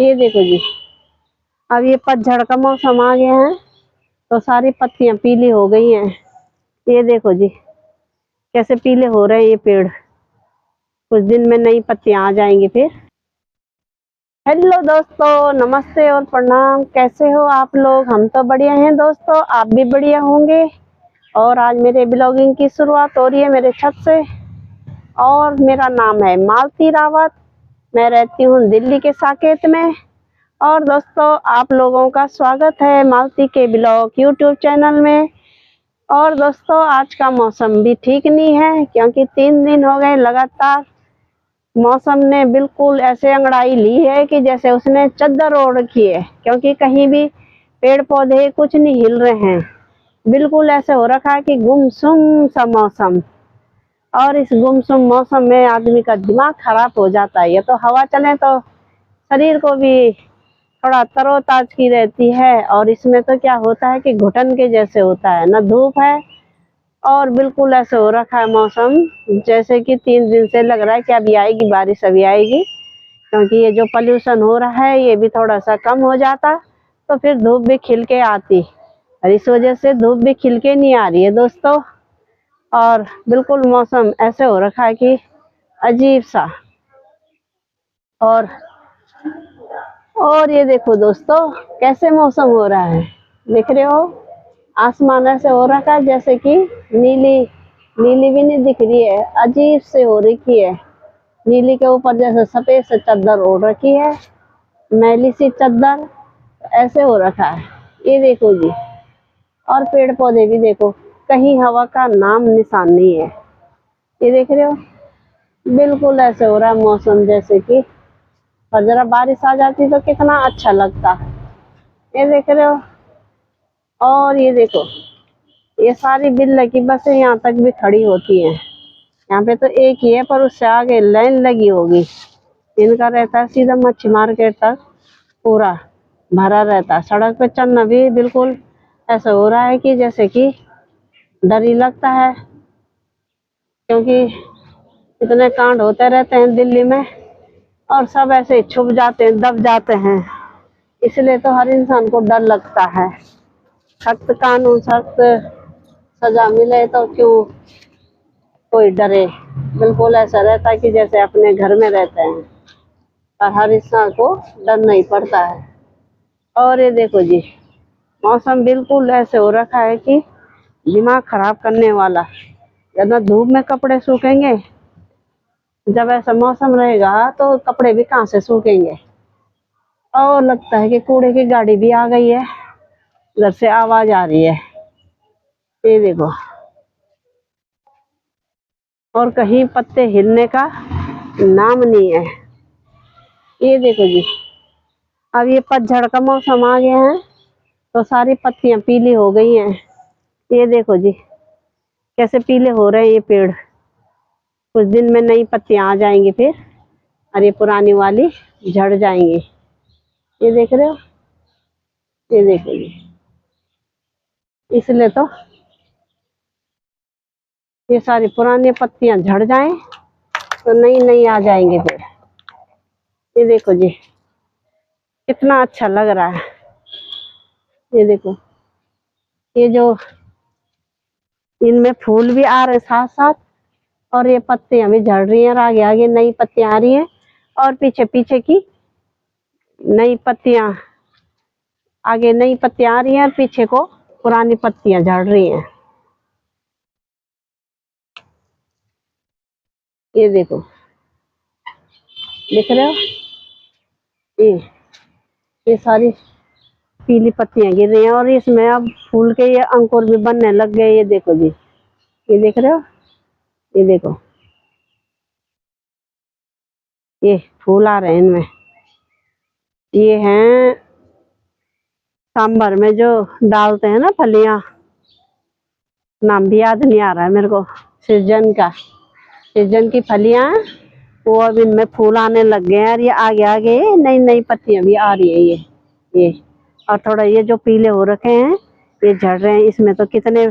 ये देखो जी, अब ये पतझड़ का मौसम आ गया है तो सारी पत्तियां पीली हो गई हैं। ये देखो जी कैसे पीले हो रहे हैं ये पेड़। कुछ दिन में नई पत्तियां आ जाएंगी फिर। हेलो दोस्तों, नमस्ते और प्रणाम। कैसे हो आप लोग? हम तो बढ़िया हैं दोस्तों, आप भी बढ़िया होंगे। और आज मेरे ब्लॉगिंग की शुरुआत हो रही है मेरे छत से। और मेरा नाम है मालती रावत। मैं रहती हूँ दिल्ली के साकेत में। और दोस्तों आप लोगों का स्वागत है मालती के ब्लॉग यूट्यूब चैनल में। और दोस्तों आज का मौसम भी ठीक नहीं है, क्योंकि 3 दिन हो गए लगातार मौसम ने बिल्कुल ऐसे अंगड़ाई ली है कि जैसे उसने चद्दर ओढ़ रखी है। क्योंकि कहीं भी पेड़ पौधे कुछ नहीं हिल रहे हैं, बिल्कुल ऐसे हो रखा है कि गुमसुम सा मौसम। और इस गुमसुम मौसम में आदमी का दिमाग खराब हो जाता है। ये तो हवा चले तो शरीर को भी थोड़ा तरोताजगी रहती है, और इसमें तो क्या होता है कि घुटन के जैसे होता है, न धूप है और बिल्कुल ऐसे हो रखा है मौसम जैसे कि 3 दिन से लग रहा है कि अभी आएगी बारिश, अभी आएगी। क्योंकि ये जो पॉल्यूशन हो रहा है ये भी थोड़ा सा कम हो जाता तो फिर धूप भी खिल के आती, और इस वजह से धूप भी खिल के नहीं आ रही है दोस्तों। और बिल्कुल मौसम ऐसे हो रखा है कि अजीब सा। और ये देखो दोस्तों कैसे मौसम हो रहा है, देख रहे हो? आसमान ऐसे हो रखा है जैसे कि नीली नीली भी नहीं दिख रही है, अजीब से हो रखी है। नीली के ऊपर जैसे सफेद से चादर ओढ़ रखी है, मैली सी चादर ऐसे हो रखा है। ये देखो जी, और पेड़ पौधे भी देखो, कहीं हवा का नाम निशान नहीं है। ये देख रहे हो, बिल्कुल ऐसे हो रहा है मौसम जैसे कि, और जरा बारिश आ जाती तो कितना अच्छा लगता। ये देख रहे हो, और ये देखो ये सारी बिल्ले की बसें यहाँ तक भी खड़ी होती हैं। यहाँ पे तो एक ही है, पर उससे आगे लाइन लगी होगी। इनका रहता है सीधा मच्छी मार्केट तक पूरा भरा रहता है। सड़क पे चलना भी बिल्कुल ऐसा हो रहा है कि जैसे कि डर ही लगता है, क्योंकि इतने कांड होते रहते हैं दिल्ली में और सब ऐसे ही छुप जाते हैं, दब जाते हैं। इसलिए तो हर इंसान को डर लगता है। सख्त कानून, सख्त सजा मिले तो क्यों कोई डरे। बिल्कुल ऐसा रहता है कि जैसे अपने घर में रहते हैं, और हर इंसान को डरना ही पड़ता है। और ये देखो जी, मौसम बिल्कुल ऐसे हो रखा है कि दिमाग खराब करने वाला। ज्यादा धूप में कपड़े सूखेंगे, जब ऐसा मौसम रहेगा तो कपड़े भी कहाँ से सूखेंगे। और लगता है कि कूड़े की गाड़ी भी आ गई है, घर से आवाज आ रही है। ये देखो, और कहीं पत्ते हिलने का नाम नहीं है। ये देखो जी, अब ये पतझड़ का मौसम आ गया है तो सारी पत्तियां पीली हो गई हैं। ये देखो जी कैसे पीले हो रहे हैं ये पेड़। कुछ दिन में नई पत्तियां आ जाएंगी फिर, और ये पुरानी वाली झड़ जाएंगी। ये देख रहे हो, ये देखो जी, इसलिए तो ये सारी पुरानी पत्तियां झड़ जाएं तो नई नई आ जाएंगी फिर। ये देखो जी कितना अच्छा लग रहा है। ये देखो, ये जो इनमें फूल भी आ रहे साथ साथ, और ये पत्तियां भी झड़ रही हैं, और आगे आगे नई पत्तियां आ रही हैं, और पीछे पीछे की नई पत्तियां, आगे नई पत्तियां आ रही हैं और पीछे को पुरानी पत्तियां झड़ रही हैं। ये देखो, दिख रहे हो? ये ये सारी पीली पत्तियां गिर रही हैं, और इसमें अब फूल के ये अंकुर भी बनने लग गए। ये देखो जी, ये देख रहे हो? ये देखो, ये फूल आ रहे हैं इनमें। ये हैं सांभर में जो डालते हैं ना फलियां, नाम भी याद नहीं आ रहा है मेरे को। सीजन की फलियां, वो अब इनमें फूल आने लग गए हैं, और ये आगे आगे नई नई पत्तियां भी आ रही है। ये और थोड़ा ये जो पीले हो रखे हैं ये झड़ रहे हैं। इसमें तो कितने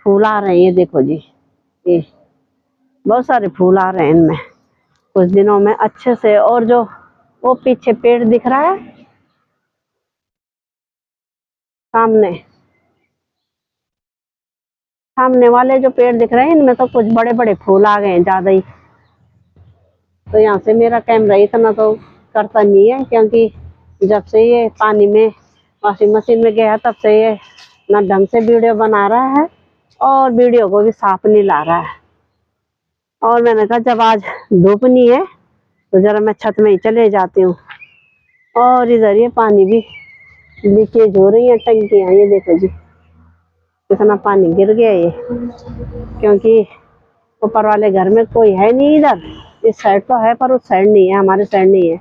फूल आ रहे हैं, ये देखो जी, ये बहुत सारे फूल आ रहे हैं इनमें कुछ दिनों में अच्छे से। और जो वो पीछे पेड़ दिख रहा है सामने सामने वाले जो पेड़ दिख रहे हैं इनमें तो कुछ बड़े बड़े फूल आ गए हैं ज्यादा ही। तो यहाँ से मेरा कैमरा इतना तो करता नहीं है, क्योंकि जब से ये पानी में वॉशिंग मशीन में गया तब से ये ना ढंग से वीडियो बना रहा है और वीडियो को भी साफ नहीं ला रहा है। और मैंने कहा जब आज धूप नहीं है तो जरा मैं छत में ही चले जाती हूँ। और इधर ये पानी भी लीकेज हो रही है, टंकियाँ ये देखो जी कितना पानी गिर गया ये, क्योंकि ऊपर वाले घर में कोई है नहीं। इधर इस साइड तो है पर उस साइड नहीं है, हमारे साइड नहीं है,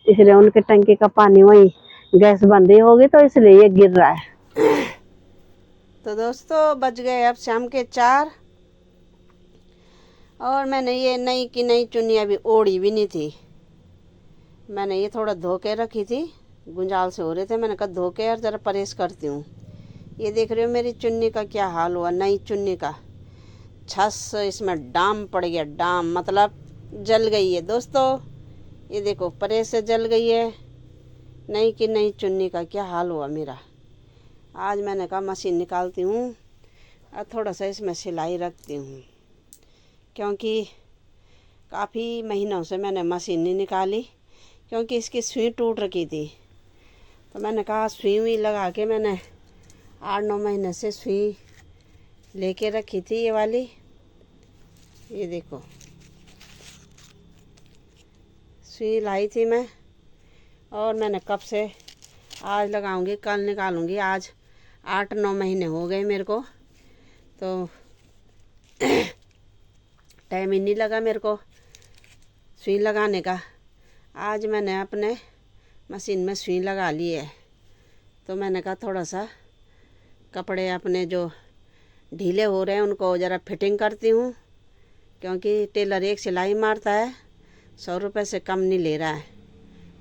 इसलिए उनके टंकी का पानी वही गैस बंद ही होगी तो इसलिए ये गिर रहा है। तो दोस्तों बज गए अब शाम के 4 और मैंने ये नई की नई चुन्नी अभी ओढ़ी भी नहीं थी। मैंने ये थोड़ा धो के रखी थी, गुंजाल से हो रहे थे, मैंने कहा धो के यार ज़रा परहेज करती हूँ। ये देख रहे हो मेरी चुन्नी का क्या हाल हुआ, नई चुन्नी का छस इसमें डाम पड़ गया, डाम मतलब जल गई है दोस्तों। ये देखो परहेज से जल गई है। नई की नई चुन्नी का क्या हाल हुआ मेरा। आज मैंने कहा मशीन निकालती हूँ और थोड़ा सा इसमें सिलाई रखती हूँ, क्योंकि काफ़ी महीनों से मैंने मशीन नहीं निकाली, क्योंकि इसकी सुई टूट रखी थी। तो मैंने कहा सुई हुई लगा के मैंने 8-9 महीने से सुई लेके रखी थी ये वाली। ये देखो सुई लाई थी मैं और मैंने कब से आज लगाऊंगी कल निकालूंगी। आज 8-9 महीने हो गए मेरे को, तो टाइम ही नहीं लगा मेरे को सुई लगाने का। आज मैंने अपने मशीन में सुई लगा ली है। तो मैंने कहा थोड़ा सा कपड़े अपने जो ढीले हो रहे हैं उनको ज़रा फिटिंग करती हूँ, क्योंकि टेलर एक सिलाई मारता है 100 रुपये से कम नहीं ले रहा है।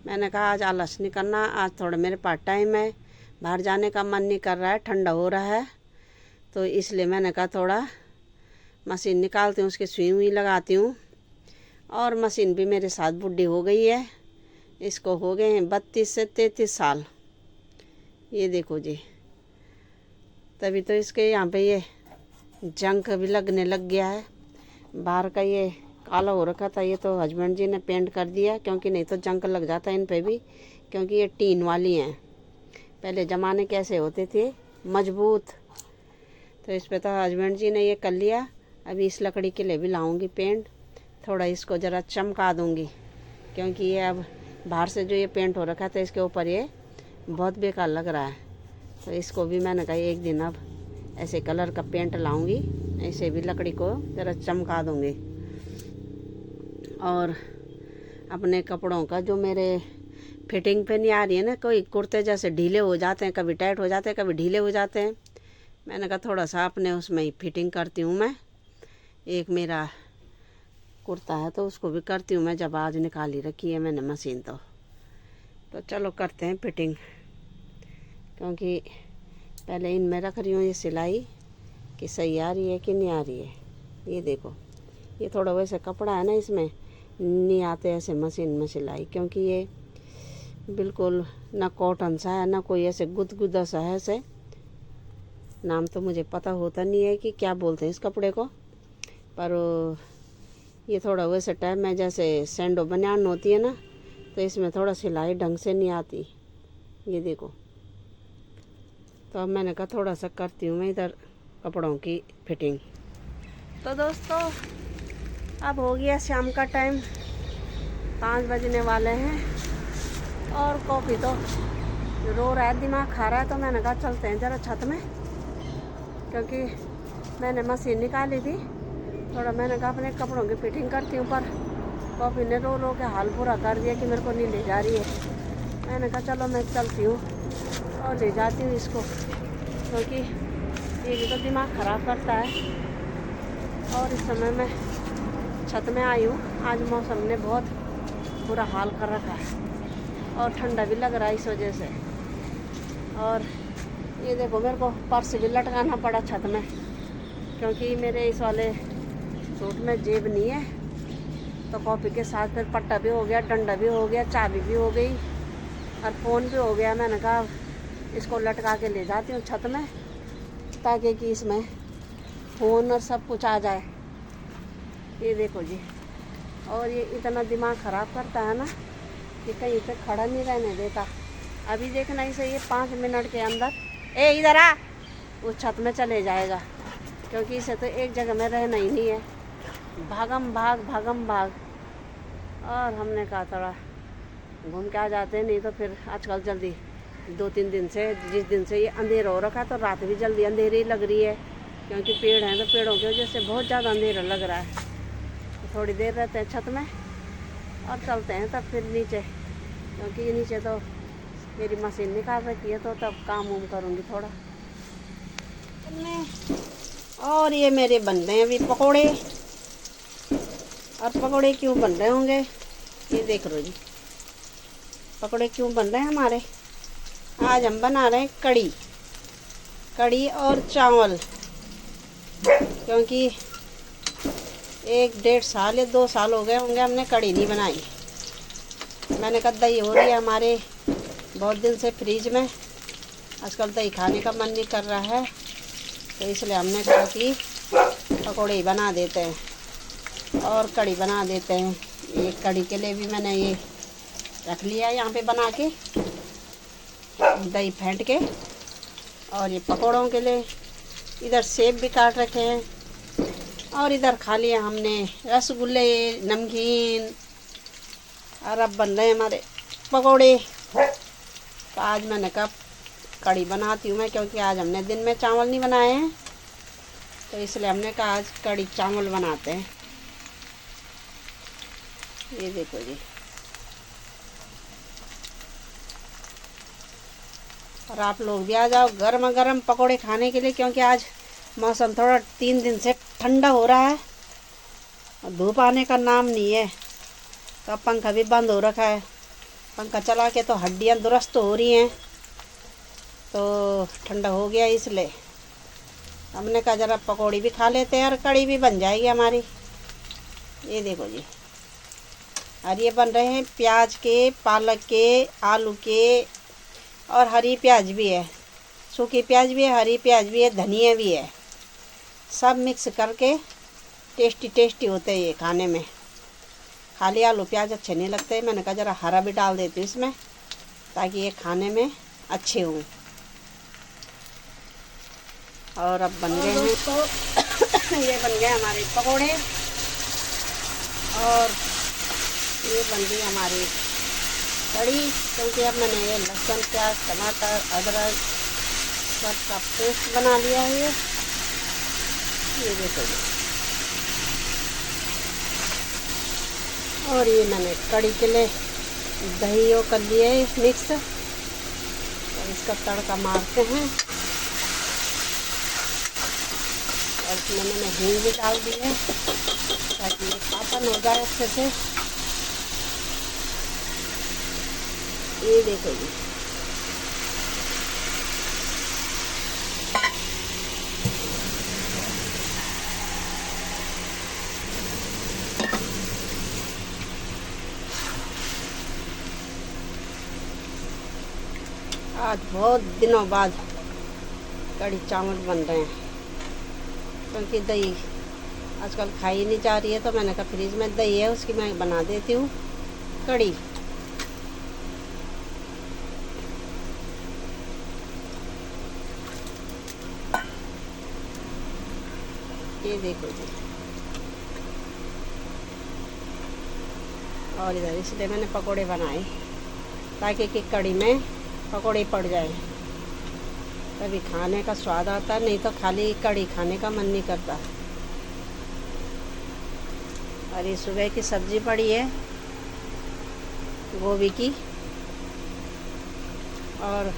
मैंने कहा आज आलस नहीं करना, आज थोड़ा मेरे पास टाइम है, बाहर जाने का मन नहीं कर रहा है, ठंडा हो रहा है, तो इसलिए मैंने कहा थोड़ा मशीन निकालती हूँ, उसकी सुई हुई लगाती हूँ। और मशीन भी मेरे साथ बुढ़ी हो गई है, इसको हो गए हैं 32 से 33 साल। ये देखो जी, तभी तो इसके यहाँ पे ये जंक भी लगने लग गया है। बाहर का ये काला हो रखा था, ये तो हस्बैंड जी ने पेंट कर दिया, क्योंकि नहीं तो जंक लग जाता है इन पे भी, क्योंकि ये टीन वाली हैं। पहले ज़माने कैसे होते थे मजबूत, तो इस पे तो हस्बैंड जी ने ये कर लिया। अभी इस लकड़ी के लिए भी लाऊंगी पेंट, थोड़ा इसको ज़रा चमका दूंगी, क्योंकि ये अब बाहर से जो ये पेंट हो रखा था इसके ऊपर ये बहुत बेकार लग रहा है। तो इसको भी मैंने कहा एक दिन अब ऐसे कलर का पेंट लाऊंगी, ऐसे भी लकड़ी को ज़रा चमका दूंगी। और अपने कपड़ों का जो मेरे फिटिंग पे नहीं आ रही है ना, कोई कुर्ते जैसे ढीले हो जाते हैं, कभी टाइट हो जाते हैं, कभी ढीले हो जाते हैं, मैंने कहा थोड़ा सा अपने उसमें ही फिटिंग करती हूँ मैं। एक मेरा कुर्ता है तो उसको भी करती हूँ मैं, जब आज निकाली रखी है मैंने मशीन तो चलो करते हैं फिटिंग, क्योंकि पहले इनमें रख रही हूँ ये सिलाई कि सही आ रही है कि नहीं आ रही है। ये देखो ये थोड़ा वैसे कपड़ा है ना, इसमें नहीं आते ऐसे मशीन में सिलाई, क्योंकि ये बिल्कुल ना कॉटन सा है ना कोई ऐसे गुदगुदा सा है। ऐसे नाम तो मुझे पता होता नहीं है कि क्या बोलते हैं इस कपड़े को, पर ये थोड़ा वैसे टाइप में जैसे सैंडो बनियान होती है ना, तो इसमें थोड़ा सिलाई ढंग से नहीं आती। ये देखो, तो अब मैंने कहा थोड़ा सा करती हूँ मैं इधर कपड़ों की फिटिंग। तो दोस्तों अब हो गया शाम का टाइम, 5 बजने वाले हैं और कॉफ़ी तो रो रहा है, दिमाग खा रहा है। तो मैंने कहा चलते हैं ज़रा छत में, क्योंकि मैंने मशीन निकाली थी, थोड़ा मैंने कहा अपने कपड़ों की फिटिंग करती हूँ, पर कॉफ़ी ने रो रो के हाल पूरा कर दिया कि मेरे को नहीं ले जा रही है। मैंने कहा चलो मैं चलती हूँ और ले जाती हूँ इसको, क्योंकि ये भी तो दिमाग ख़राब करता है। और इस समय मैं छत में आई हूँ, आज मौसम ने बहुत बुरा हाल कर रखा है और ठंडा भी लग रहा है इस वजह से। और ये देखो मेरे को पर्स भी लटकाना पड़ा छत में, क्योंकि मेरे इस वाले सूट में जेब नहीं है। तो कॉफ़ी के साथ फिर पट्टा भी हो गया, डंडा भी हो गया, चाबी भी हो गई और फ़ोन भी हो गया। मैंने कहा इसको लटका के ले जाती हूँ छत में, ताकि कि इसमें फ़ोन और सब कुछ आ जाए। ये देखो जी, और ये इतना दिमाग ख़राब करता है ना कि कहीं पे खड़ा नहीं रहने देता। अभी देखना इसे, ये 5 मिनट के अंदर इधर आ, उस छत में चले जाएगा, क्योंकि इसे तो एक जगह में रहना ही नहीं है, भागम भाग। और हमने कहा थोड़ा घूम के आ जाते हैं, नहीं तो फिर आजकल जल्दी 2-3 दिन से, जिस दिन से ये अंधेरा हो रखा है, तो रात भी जल्दी अंधेरी लग रही है, क्योंकि पेड़ हैं, तो पेड़ों की वजह से बहुत ज़्यादा अंधेरा लग रहा है। तो थोड़ी देर रहते हैं छत में और चलते हैं तब फिर नीचे, क्योंकि ये नीचे तो मेरी मशीन निकाल रखी है, तो तब काम वाम करूँगी थोड़ा। और ये मेरे बन रहे हैं अभी पकोड़े। और पकोड़े क्यों बन रहे होंगे, ये देख लो जी, पकोड़े क्यों बन रहे हैं हमारे। आज हम बना रहे हैं कड़ी और चावल, क्योंकि 1-1.5 साल या 2 साल हो गए होंगे हमने कड़ी नहीं बनाई। मैंने कहा दही हो रही है हमारे बहुत दिन से फ्रिज में, आजकल दही खाने का मन नहीं कर रहा है, तो इसलिए हमने कहा कि पकोड़े ही बना देते हैं और कड़ी बना देते हैं। ये कड़ी के लिए भी मैंने ये रख लिया यहाँ पे बना के, दही फेंट के। और ये पकोड़ों के लिए इधर सेब भी काट रखे हैं, और इधर खा लिया हमने रसगुल्ले, नमकीन। और अब बन रहे हैं हमारे पकोड़े। तो आज मैंने कहा कड़ी बनाती हूँ मैं, क्योंकि आज हमने दिन में चावल नहीं बनाए हैं, तो इसलिए हमने कहा आज कड़ी चावल बनाते हैं। ये देखो जी, और आप लोग भी आ जाओ गर्मा गर्म पकोड़े खाने के लिए, क्योंकि आज मौसम थोड़ा 3 दिन से ठंडा हो रहा है और धूप आने का नाम नहीं है। तो अब पंखा भी बंद हो रखा है, पंखा चला के तो हड्डियाँ दुरुस्त हो रही हैं, तो ठंडा हो गया, इसलिए हमने कहा जरा पकौड़ी भी खा लेते हैं और कड़ी भी बन जाएगी हमारी। ये देखो जी, और ये बन रहे हैं प्याज के, पालक के, आलू के, और हरी प्याज भी है, सूखी प्याज भी है, हरी प्याज भी है, धनिया भी है, सब मिक्स करके टेस्टी होते हैं ये खाने में। खाली आलू प्याज अच्छे नहीं लगते, मैंने कहा ज़रा हरा भी डाल देती हूँ इसमें, ताकि ये खाने में अच्छे हों। और अब बन गए हैं तो ये बन गए हमारे पकोड़े, और ये बन गई हमारी कड़ी, क्योंकि अब मैंने ये लहसुन, प्याज, टमाटर, अदरक सब का पेस्ट बना लिया है। ये देखो, और ये मैंने कड़ी के लिए दही वो कर लिए मिक्स, और इसका तड़का मारते हैं। और इसमें मैंने हींग भी डाल दी है, ताकि ये पापन हो जाए अच्छे से। ये देखो जी, आज बहुत दिनों बाद कड़ी चावल बन रहे हैं, क्योंकि दही आजकल खाई नहीं जा रही है, तो मैंने कहा फ्रिज में दही है, उसकी मैं बना देती हूँ कड़ी। ये देखो जी, और इधर इसलिए मैंने पकोड़े बनाए, ताकि कि कड़ी में पकोड़े पड़ जाए, तभी खाने का स्वाद आता, नहीं तो खाली कड़ी खाने का मन नहीं करता। और ये सुबह की सब्ज़ी पड़ी है गोभी की, और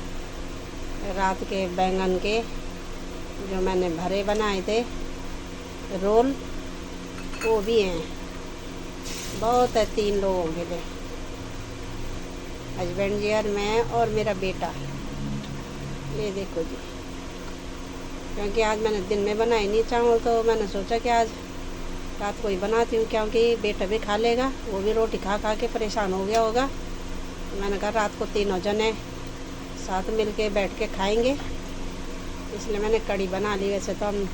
रात के बैंगन के जो मैंने भरे बनाए थे रोल, वो भी हैं, बहुत है 3 लोगों के लिए, हस्बैंड जी और मैं और मेरा बेटा। ये देखो जी, क्योंकि आज मैंने दिन में बनाई नहीं चावल, तो मैंने सोचा कि आज रात को ही बनाती हूँ, क्योंकि बेटा भी खा लेगा, वो भी रोटी खा खा के परेशान हो गया होगा। तो मैंने कहा रात को तीनों जने साथ मिल के बैठ के खाएंगे, इसलिए मैंने कड़ी बना ली। वैसे तो हम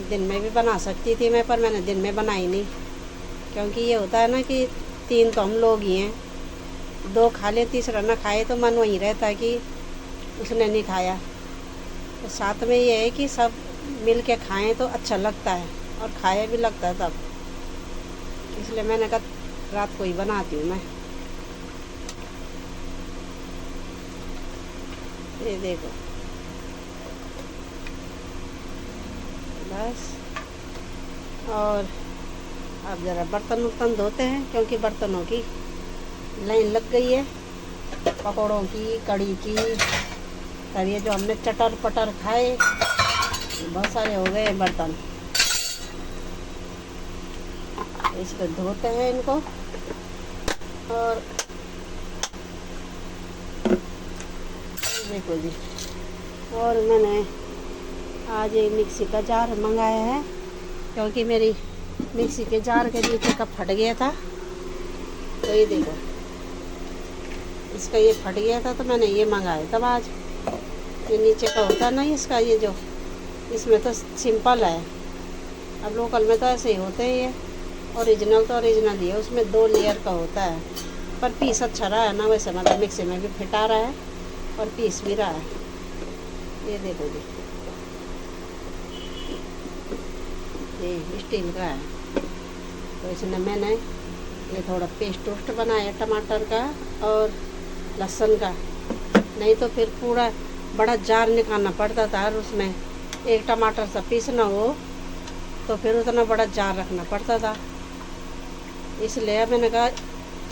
दिन में भी बना सकती थी मैं, पर मैंने दिन में बनाई नहीं, क्योंकि ये होता है ना कि 3 तो हम लोग ही हैं, 2 खा ले, तीसरा ना खाए तो मन वहीं रहता है कि उसने नहीं खाया। तो साथ में ये है कि सब मिल के खाएँ तो अच्छा लगता है और खाया भी लगता है तब, इसलिए मैंने कहा रात को ही बनाती हूँ मैं। ये देखो बस। और अब ज़रा बर्तन उर्तन धोते हैं, क्योंकि बर्तनों की लाइन लग गई है, पकौड़ों की, कड़ी की। तब ये जो हमने चटर पटर खाए बहुत सारे हो गए बर्तन, इसको धोते हैं इनको। और देखो जी, और मैंने आज एक मिक्सी का जार मंगाया है, क्योंकि मेरी मिक्सी के जार के नीचे का फट गया था। तो ये देखो, इसका ये फट गया था तो मैंने ये मंगाया तब आज। ये नीचे का होता है ना इसका, ये जो इसमें तो सिंपल है, अब लोकल में तो ऐसे ही होते हैं। ये ओरिजिनल तो ओरिजिनल ही है, उसमें 2 लेयर का होता है। पर पीस अच्छा रहा है ना, वैसे मतलब मिक्सी में भी फिटा रहा है और पीस भी रहा है। ये देखो जी, ये स्टील का है। तो इसमें मैंने ये थोड़ा पेस्ट वोस्ट बनाया टमाटर का और लहसुन का, नहीं तो फिर पूरा बड़ा जार निकालना पड़ता था, और उसमें एक टमाटर सा पीसना हो तो फिर उतना बड़ा जार रखना पड़ता था। इसलिए मैंने कहा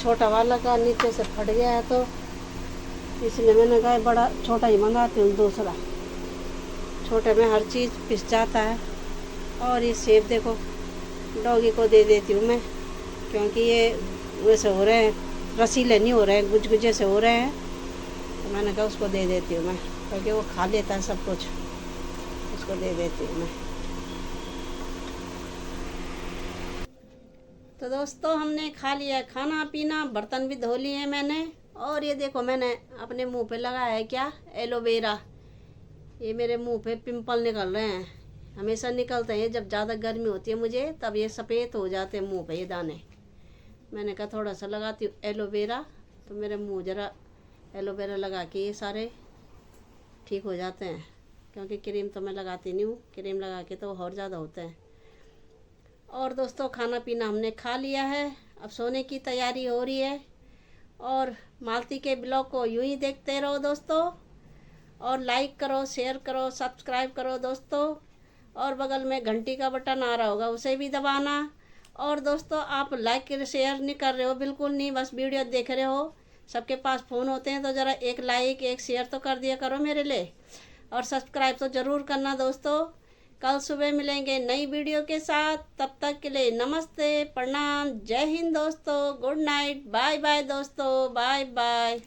छोटा वाला का नीचे से फट गया है, तो इसलिए मैंने कहा बड़ा छोटा ही मंगाती हूँ दूसरा। छोटे में हर चीज़ पिस जाता है। और ये सेब देखो, डॉगी को दे देती हूँ मैं, क्योंकि ये वैसे हो रहे हैं, रसीले नहीं हो रहे हैं, गुजगुजे से हो रहे हैं। तो मैंने कहा उसको दे देती हूँ मैं, क्योंकि वो खा लेता है सब कुछ, उसको दे देती हूँ मैं। तो दोस्तों, हमने खा लिया खाना पीना, बर्तन भी धो लिए मैंने। और ये देखो, मैंने अपने मुंह पे लगाया है क्या, एलोवेरा। ये मेरे मुंह पे पिंपल निकल रहे हैं, हमेशा निकलते हैं जब ज़्यादा गर्मी होती है मुझे, तब ये सफ़ेद हो जाते हैं मुंह पे ये दाने। मैंने कहा थोड़ा सा लगाती हूँ एलोवेरा, तो मेरे मुंह ज़रा एलोवेरा लगा के ये सारे ठीक हो जाते हैं, क्योंकि क्रीम तो मैं लगाती नहीं हूँ, क्रीम लगा के तो और ज़्यादा होते हैं। और दोस्तों, खाना पीना हमने खा लिया है, अब सोने की तैयारी हो रही है। और मालती के ब्लॉग को यूं ही देखते रहो दोस्तों, और लाइक करो, शेयर करो, सब्सक्राइब करो दोस्तों। और बगल में घंटी का बटन आ रहा होगा, उसे भी दबाना। और दोस्तों, आप लाइक शेयर नहीं कर रहे हो, बिल्कुल नहीं, बस वीडियो देख रहे हो। सबके पास फ़ोन होते हैं, तो ज़रा एक लाइक एक शेयर तो कर दिया करो मेरे लिए, और सब्सक्राइब तो ज़रूर करना दोस्तों। कल सुबह मिलेंगे नई वीडियो के साथ, तब तक के लिए नमस्ते, प्रणाम, जय हिंद दोस्तों, गुड नाइट, बाय बाय दोस्तों, बाय बाय।